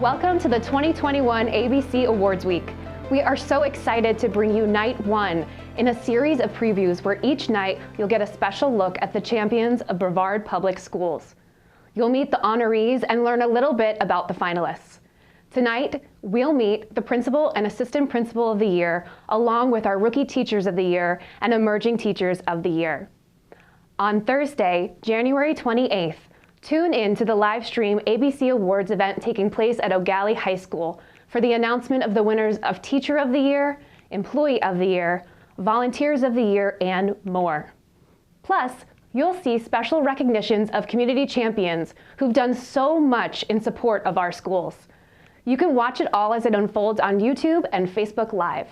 Welcome to the 2021 ABC Awards Week. We are so excited to bring you Night 1 in a series of previews where each night you'll get a special look at the champions of Brevard Public Schools. You'll meet the honorees and learn a little bit about the finalists. Tonight, we'll meet the Principal and Assistant Principal of the Year, along with our Rookie Teachers of the Year and Emerging Teachers of the Year. On Thursday, January 28th, tune in to the live stream ABC Awards event taking place at Eau Gallie High School for the announcement of the winners of Teacher of the Year, Employee of the Year, Volunteers of the Year, and more. Plus, you'll see special recognitions of community champions who've done so much in support of our schools. You can watch it all as it unfolds on YouTube and Facebook Live.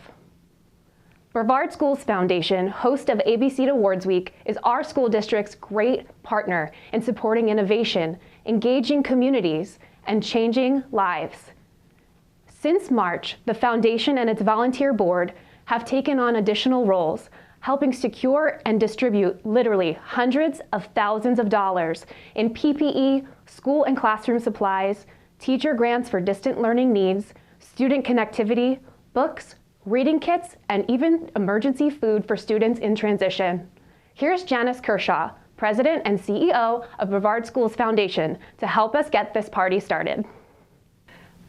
Brevard Schools Foundation, host of ABC Awards Week, is our school district's great partner in supporting innovation, engaging communities, and changing lives. Since March, the foundation and its volunteer board have taken on additional roles, helping secure and distribute literally hundreds of thousands of dollars in PPE, school and classroom supplies, teacher grants for distant learning needs, student connectivity, books, reading kits, and even emergency food for students in transition. Here's Janice Kershaw, President and CEO of Brevard Schools Foundation, to help us get this party started.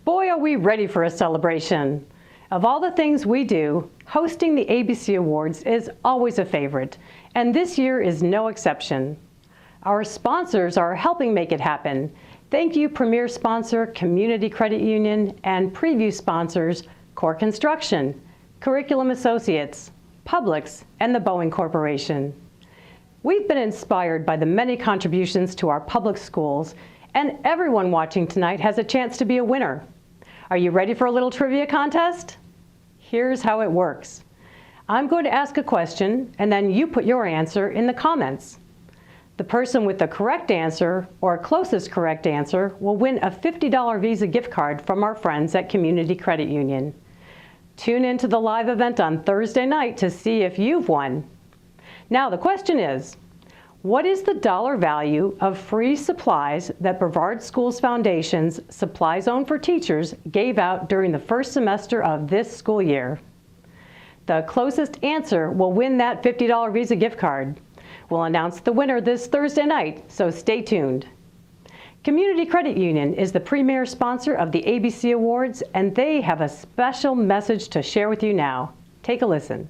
Boy, are we ready for a celebration. Of all the things we do, hosting the ABC Awards is always a favorite, and this year is no exception. Our sponsors are helping make it happen. Thank you, Premier Sponsor, Community Credit Union, and Preview Sponsors, Core Construction, Curriculum Associates, Publix, and the Boeing Corporation. We've been inspired by the many contributions to our public schools, and everyone watching tonight has a chance to be a winner. Are you ready for a little trivia contest? Here's how it works. I'm going to ask a question, and then you put your answer in the comments. The person with the correct answer, or closest correct answer, will win a $50 Visa gift card from our friends at Community Credit Union. Tune into the live event on Thursday night to see if you've won. Now the question is, what is the dollar value of free supplies that Brevard Schools Foundation's Supply Zone for Teachers gave out during the first semester of this school year? The closest answer will win that $50 Visa gift card. We'll announce the winner this Thursday night, so stay tuned. Community Credit Union is the premier sponsor of the ABC Awards, and they have a special message to share with you now. Take a listen.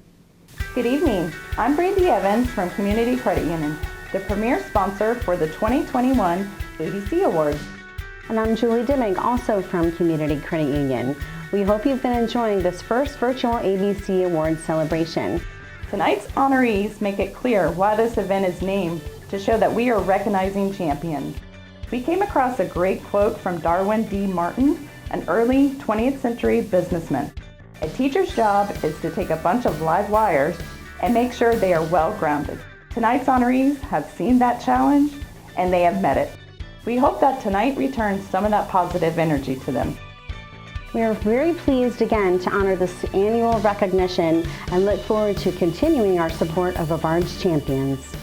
Good evening. I'm Brandy Evans from Community Credit Union, the premier sponsor for the 2021 ABC Awards. And I'm Julie Dimming, also from Community Credit Union. We hope you've been enjoying this first virtual ABC Awards celebration. Tonight's honorees make it clear why this event is named, to show that we are recognizing champions. We came across a great quote from Darwin D. Martin, an early 20th century businessman. A teacher's job is to take a bunch of live wires and make sure they are well grounded. Tonight's honorees have seen that challenge and they have met it. We hope that tonight returns some of that positive energy to them. We are very pleased again to honor this annual recognition and look forward to continuing our support of Brevard's champions.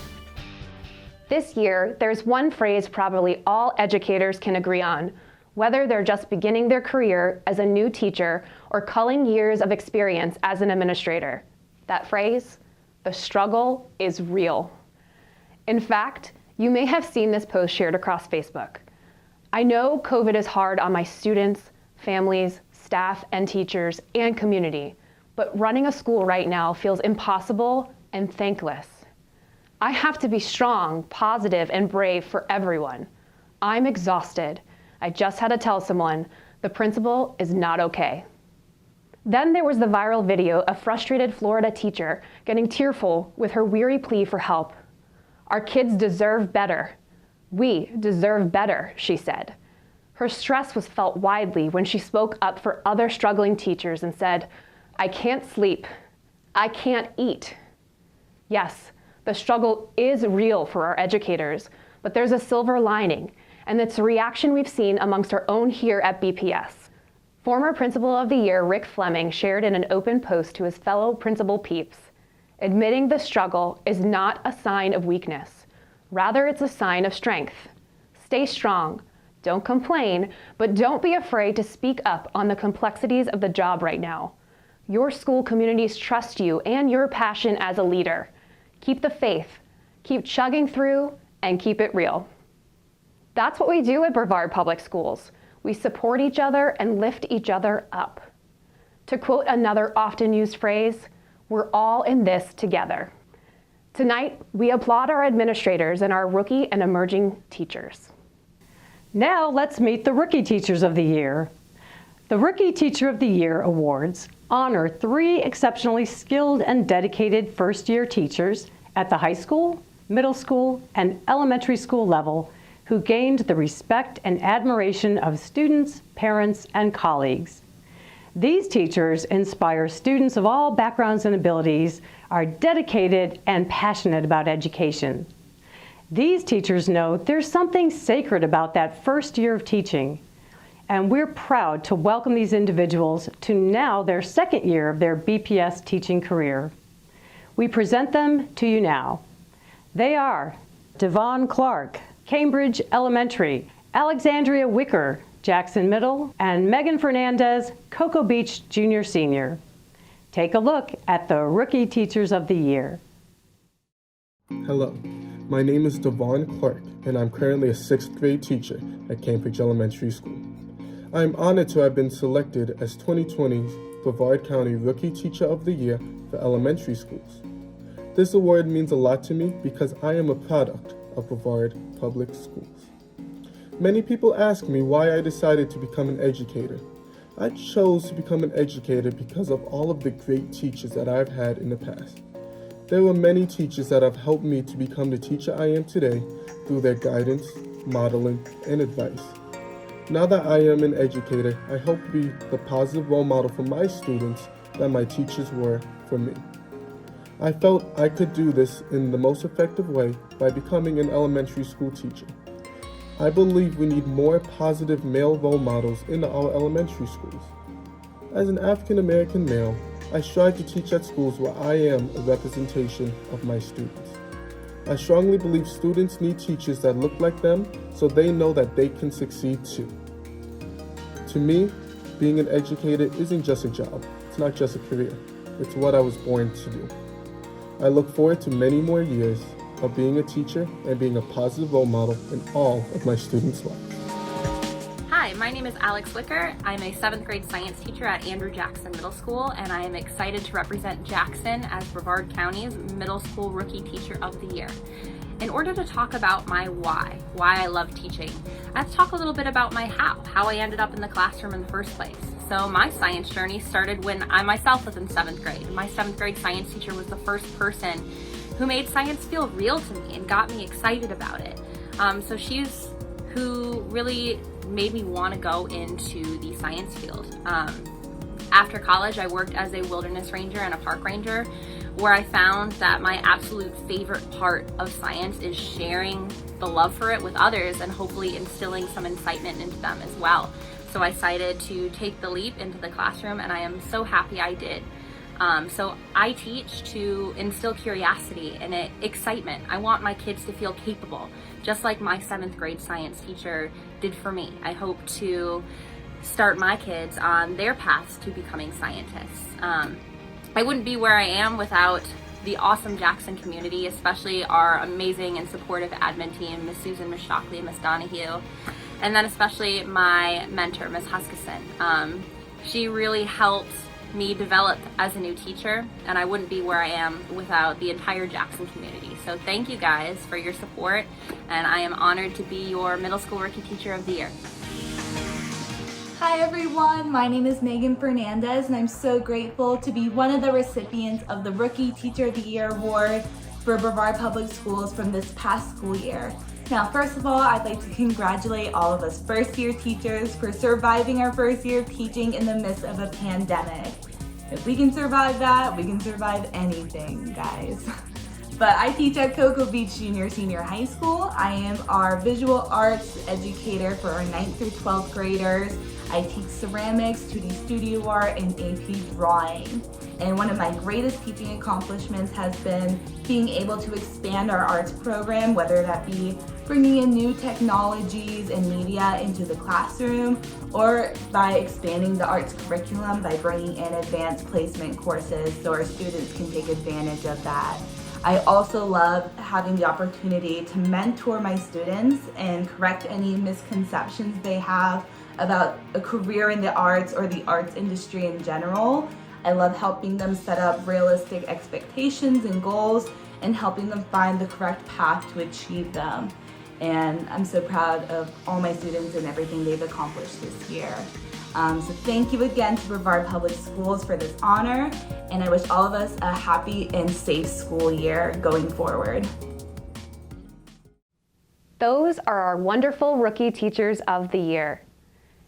This year, there's one phrase probably all educators can agree on, whether they're just beginning their career as a new teacher or culling years of experience as an administrator. That phrase, the struggle is real. In fact, you may have seen this post shared across Facebook. I know COVID is hard on my students, families, staff, and teachers, and community, but running a school right now feels impossible and thankless. I have to be strong, positive, and brave for everyone. I'm exhausted. I just had to tell someone, the principal is not okay. Then there was the viral video of frustrated Florida teacher getting tearful with her weary plea for help. Our kids deserve better. We deserve better, she said. Her stress was felt widely when she spoke up for other struggling teachers and said, I can't sleep. I can't eat. Yes, the struggle is real for our educators, but there's a silver lining, and it's a reaction we've seen amongst our own here at BPS. Former Principal of the Year Rick Fleming shared in an open post to his fellow principal peeps, admitting the struggle is not a sign of weakness. Rather, it's a sign of strength. Stay strong. Don't complain, but don't be afraid to speak up on the complexities of the job right now. Your school communities trust you and your passion as a leader. Keep the faith, keep chugging through, and keep it real. That's what we do at Brevard Public Schools. We support each other and lift each other up. To quote another often used phrase, we're all in this together. Tonight, we applaud our administrators and our rookie and emerging teachers. Now let's meet the Rookie Teachers of the Year. The Rookie Teacher of the Year awards honor 3 exceptionally skilled and dedicated first-year teachers at the high school, middle school, and elementary school level who gained the respect and admiration of students, parents, and colleagues. These teachers inspire students of all backgrounds and abilities, are dedicated and passionate about education. These teachers know there's something sacred about that first year of teaching, and we're proud to welcome these individuals to now their second year of their BPS teaching career. We present them to you now. They are Devon Clark, Cambridge Elementary, Alexandria Wicker, Jackson Middle, and Megan Fernandez, Cocoa Beach Junior Senior. Take a look at the Rookie Teachers of the Year. Hello, my name is Devon Clark, and I'm currently a 6th grade teacher at Cambridge Elementary School. I am honored to have been selected as 2020's Brevard County Rookie Teacher of the Year for elementary schools. This award means a lot to me because I am a product of Brevard Public Schools. Many people ask me why I decided to become an educator. I chose to become an educator because of all of the great teachers that I've had in the past. There were many teachers that have helped me to become the teacher I am today through their guidance, modeling, and advice. Now that I am an educator, I hope to be the positive role model for my students that my teachers were for me. I felt I could do this in the most effective way by becoming an elementary school teacher. I believe we need more positive male role models in our elementary schools. As an African American male, I strive to teach at schools where I am a representation of my students. I strongly believe students need teachers that look like them so they know that they can succeed too. To me, being an educator isn't just a job. It's not just a career. It's what I was born to do. I look forward to many more years of being a teacher and being a positive role model in all of my students' lives. Hi, my name is Alex Wicker. I'm a 7th grade science teacher at Andrew Jackson Middle School, and I am excited to represent Jackson as Brevard County's Middle School Rookie Teacher of the Year. In order to talk about my why I love teaching, I have to talk a little bit about my how I ended up in the classroom in the first place. So my science journey started when I myself was in 7th grade. My 7th grade science teacher was the first person who made science feel real to me and got me excited about it. So she's who really made me want to go into the science field. After college, I worked as a wilderness ranger and a park ranger, where I found that my absolute favorite part of science is sharing the love for it with others and hopefully instilling some incitement into them as well. So I decided to take the leap into the classroom, and I am so happy I did. So I teach to instill curiosity and excitement. I want my kids to feel capable, just like my 7th grade science teacher did for me. I hope to start my kids on their paths to becoming scientists. I wouldn't be where I am without the awesome Jackson community, especially our amazing and supportive admin team, Miss Susan, Miss Shockley, Miss Donahue, and then especially my mentor, Miss Huskisson. She really helped me develop as a new teacher, and I wouldn't be where I am without the entire Jackson community. So thank you guys for your support, and I am honored to be your Middle School Rookie Teacher of the Year. Hi everyone, my name is Megan Fernandez, and I'm so grateful to be one of the recipients of the Rookie Teacher of the Year award for Brevard Public Schools from this past school year. Now, first of all, I'd like to congratulate all of us first-year teachers for surviving our first year of teaching in the midst of a pandemic. If we can survive that, we can survive anything, guys. But I teach at Cocoa Beach Junior Senior High School. I am our visual arts educator for our 9th through 12th graders. I teach ceramics, 2D studio art, and AP drawing. And one of my greatest teaching accomplishments has been being able to expand our arts program, whether that be bringing in new technologies and media into the classroom, or by expanding the arts curriculum by bringing in advanced placement courses so our students can take advantage of that. I also love having the opportunity to mentor my students and correct any misconceptions they have about a career in the arts or the arts industry in general. I love helping them set up realistic expectations and goals and helping them find the correct path to achieve them. And I'm so proud of all my students and everything they've accomplished this year. So thank you again to Brevard Public Schools for this honor, and I wish all of us a happy and safe school year going forward. Those are our wonderful Rookie Teachers of the Year.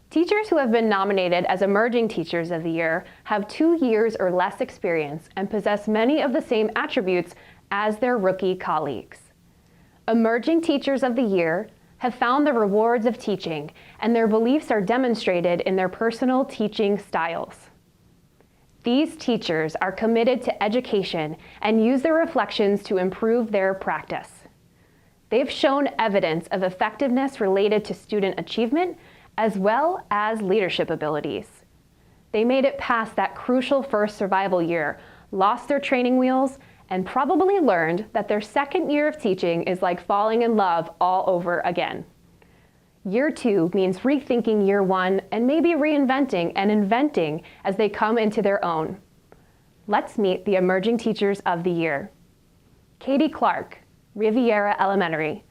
Teachers who have been nominated as Emerging Teachers of the Year have 2 years or less experience and possess many of the same attributes as their rookie colleagues. Emerging Teachers of the Year have found the rewards of teaching, and their beliefs are demonstrated in their personal teaching styles. These teachers are committed to education and use their reflections to improve their practice. They've shown evidence of effectiveness related to student achievement as well as leadership abilities. They made it past that crucial first survival year, lost their training wheels, and probably learned that their second year of teaching is like falling in love all over again. Year 2 means rethinking year 1 and maybe reinventing and inventing as they come into their own. Let's meet the Emerging Teachers of the Year. Katie Clark, Riviera Elementary,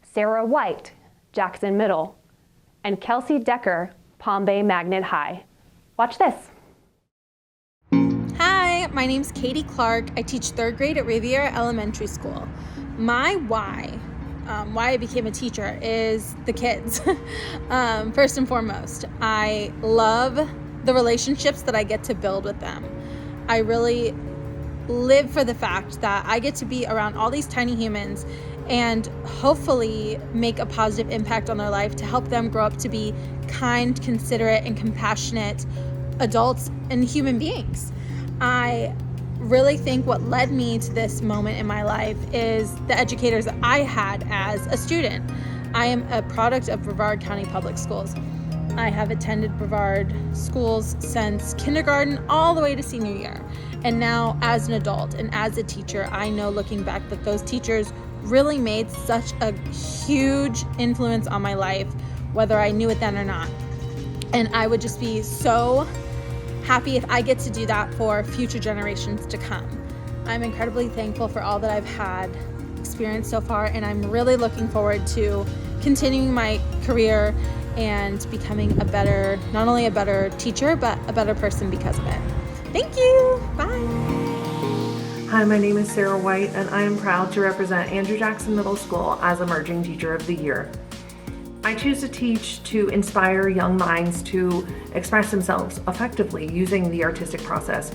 Sarah White, Jackson Middle, and Kelsey Decker, Palm Bay Magnet High. Watch this. Hi, my name's Katie Clark. I teach 3rd grade at Riviera Elementary School. My why I became a teacher is the kids. First and foremost, I love the relationships that I get to build with them. I really live for the fact that I get to be around all these tiny humans and hopefully make a positive impact on their life to help them grow up to be kind, considerate, and compassionate adults and human beings. I really think what led me to this moment in my life is the educators that I had as a student. I am a product of Brevard County Public Schools. I have attended Brevard schools since kindergarten all the way to senior year. And now as an adult and as a teacher, I know looking back that those teachers really made such a huge influence on my life, whether I knew it then or not. And I would just be so happy if I get to do that for future generations to come. I'm incredibly thankful for all that I've had experienced so far, and I'm really looking forward to continuing my career and becoming not only a better teacher, but a better person because of it. Thank you. Bye. Hi, my name is Sarah White, and I am proud to represent Andrew Jackson Middle School as Emerging Teacher of the Year. I choose to teach to inspire young minds to express themselves effectively using the artistic process.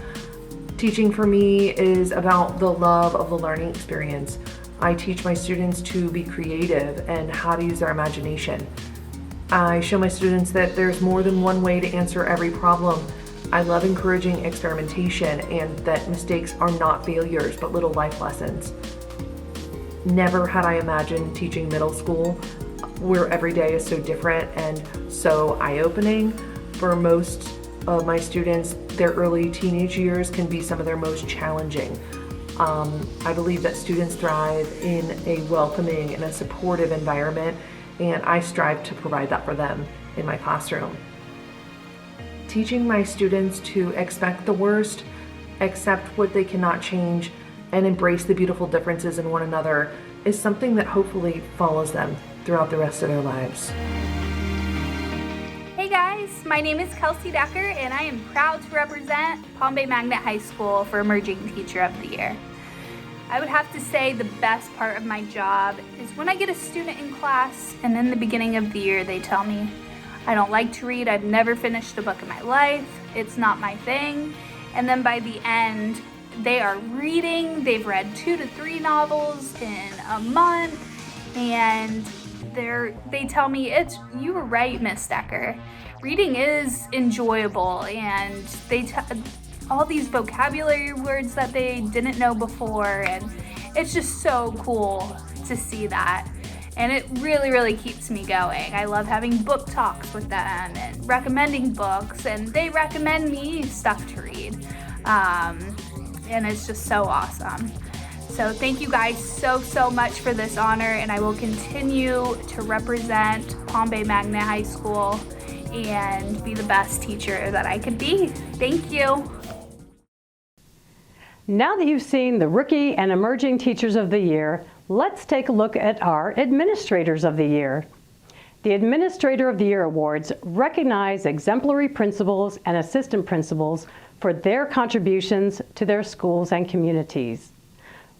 Teaching for me is about the love of the learning experience. I teach my students to be creative and how to use their imagination. I show my students that there's more than one way to answer every problem. I love encouraging experimentation and that mistakes are not failures but little life lessons. Never had I imagined teaching middle school, where every day is so different and so eye-opening. For most of my students, their early teenage years can be some of their most challenging. I believe that students thrive in a welcoming and a supportive environment, and I strive to provide that for them in my classroom. Teaching my students to expect the worst, accept what they cannot change, and embrace the beautiful differences in one another is something that hopefully follows them throughout the rest of their lives. Hey guys, my name is Kelsey Decker and I am proud to represent Palm Bay Magnet High School for Emerging Teacher of the Year. I would have to say the best part of my job is when I get a student in class and in the beginning of the year they tell me, I don't like to read, I've never finished a book in my life, it's not my thing, and then by the end they are reading, they've read 2 to 3 novels in a month, and they tell me, you were right, Miss Decker. Reading is enjoyable, and they all these vocabulary words that they didn't know before, and it's just so cool to see that. And it really, really keeps me going. I love having book talks with them and recommending books, and they recommend me stuff to read. And it's just so awesome. So thank you guys so much for this honor, and I will continue to represent Palm Bay Magnet High School and be the best teacher that I could be. Thank you. Now that you've seen the Rookie and Emerging Teachers of the Year, let's take a look at our Administrators of the Year. The Administrator of the Year Awards recognize exemplary principals and assistant principals for their contributions to their schools and communities.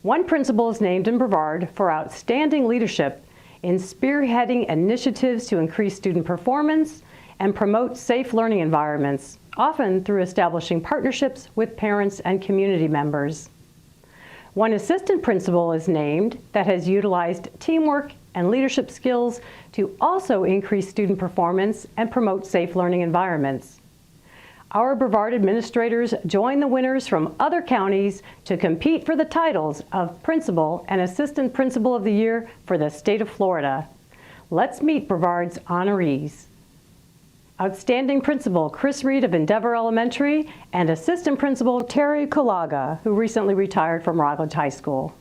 One principal is named in Brevard for outstanding leadership in spearheading initiatives to increase student performance and promote safe learning environments, often through establishing partnerships with parents and community members. One assistant principal is named that has utilized teamwork and leadership skills to also increase student performance and promote safe learning environments. Our Brevard administrators join the winners from other counties to compete for the titles of Principal and Assistant Principal of the Year for the state of Florida. Let's meet Brevard's honorees. Outstanding Principal Chris Reed of Endeavor Elementary and Assistant Principal Terry Kulaga, who recently retired from Rockledge High School.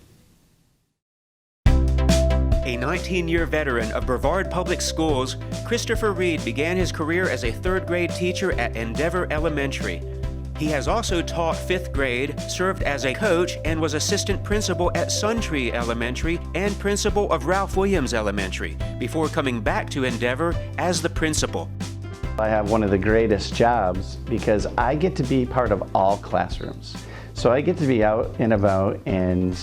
A 19-year veteran of Brevard Public Schools, Christopher Reed began his career as a third-grade teacher at Endeavor Elementary. He has also taught 5th grade, served as a coach, and was assistant principal at Suntree Elementary and principal of Ralph Williams Elementary, before coming back to Endeavor as the principal. I have one of the greatest jobs because I get to be part of all classrooms. So I get to be out and about and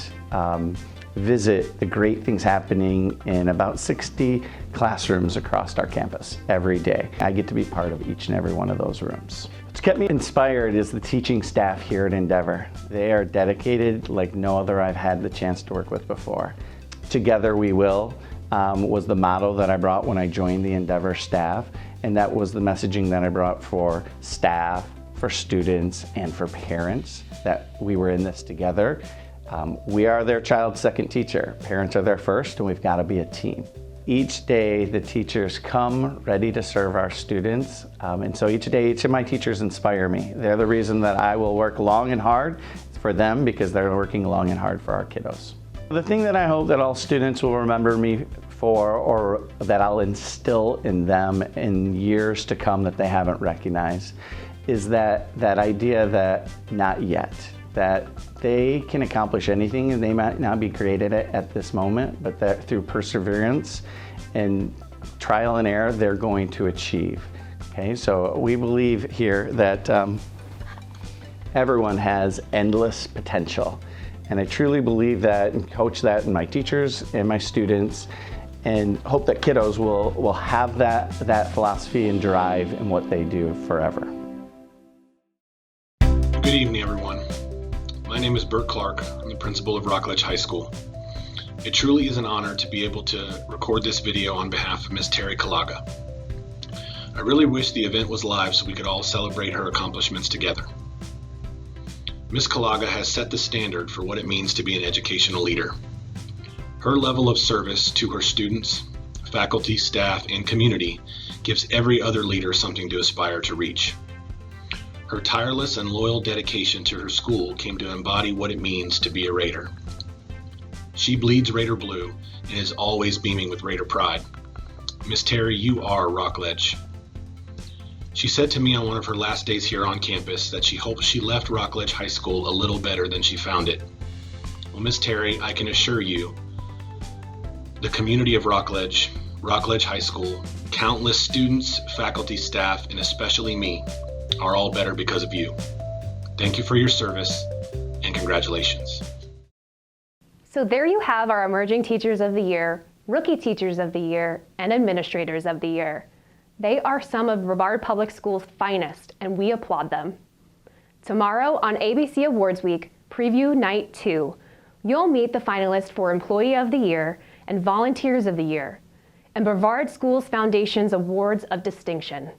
visit the great things happening in about 60 classrooms across our campus every day. I get to be part of each and every one of those rooms. What's kept me inspired is the teaching staff here at Endeavor. They are dedicated like no other I've had the chance to work with before. Together we will was the motto that I brought when I joined the Endeavor staff, and that was the messaging that I brought for staff, for students, and for parents, that we were in this together. We are their child's second teacher. Parents are their first, and we've got to be a team. Each day, the teachers come ready to serve our students, and so each day, each of my teachers inspire me. They're the reason that I will work long and hard for them, because they're working long and hard for our kiddos. The thing that I hope that all students will remember me for, or that I'll instill in them in years to come that they haven't recognized, is that idea that not yet. That they can accomplish anything, and they might not be great at it at this moment, but that through perseverance and trial and error, they're going to achieve. Okay, so we believe here that everyone has endless potential. And I truly believe that and coach that in my teachers and my students, and hope that kiddos will have that philosophy and drive in what they do forever. Good evening, everyone. My name is Bert Clark. I'm the principal of Rockledge High School. It truly is an honor to be able to record this video on behalf of Ms. Terry Kulaga. I really wish the event was live so we could all celebrate her accomplishments together. Ms. Kulaga has set the standard for what it means to be an educational leader. Her level of service to her students, faculty, staff, and community gives every other leader something to aspire to reach. Her tireless and loyal dedication to her school came to embody what it means to be a Raider. She bleeds Raider blue and is always beaming with Raider pride. Miss Terry, you are Rockledge. She said to me on one of her last days here on campus that she hopes she left Rockledge High School a little better than she found it. Well, Miss Terry, I can assure you, the community of Rockledge, Rockledge High School, countless students, faculty, staff, and especially me, are all better because of you. Thank you for your service, and congratulations. So there you have our Emerging Teachers of the Year, Rookie Teachers of the Year, and Administrators of the Year. They are some of Brevard Public Schools' finest, and we applaud them. Tomorrow on ABC Awards Week, Preview Night 2, you'll meet the finalists for Employee of the Year and Volunteers of the Year, and Brevard Schools Foundation's Awards of Distinction.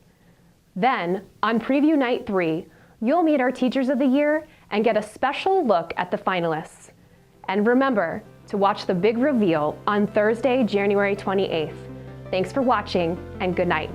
Then, on Preview Night 3, you'll meet our Teachers of the Year and get a special look at the finalists. And remember, to watch the big reveal on Thursday, January 28th. Thanks for watching, and good night.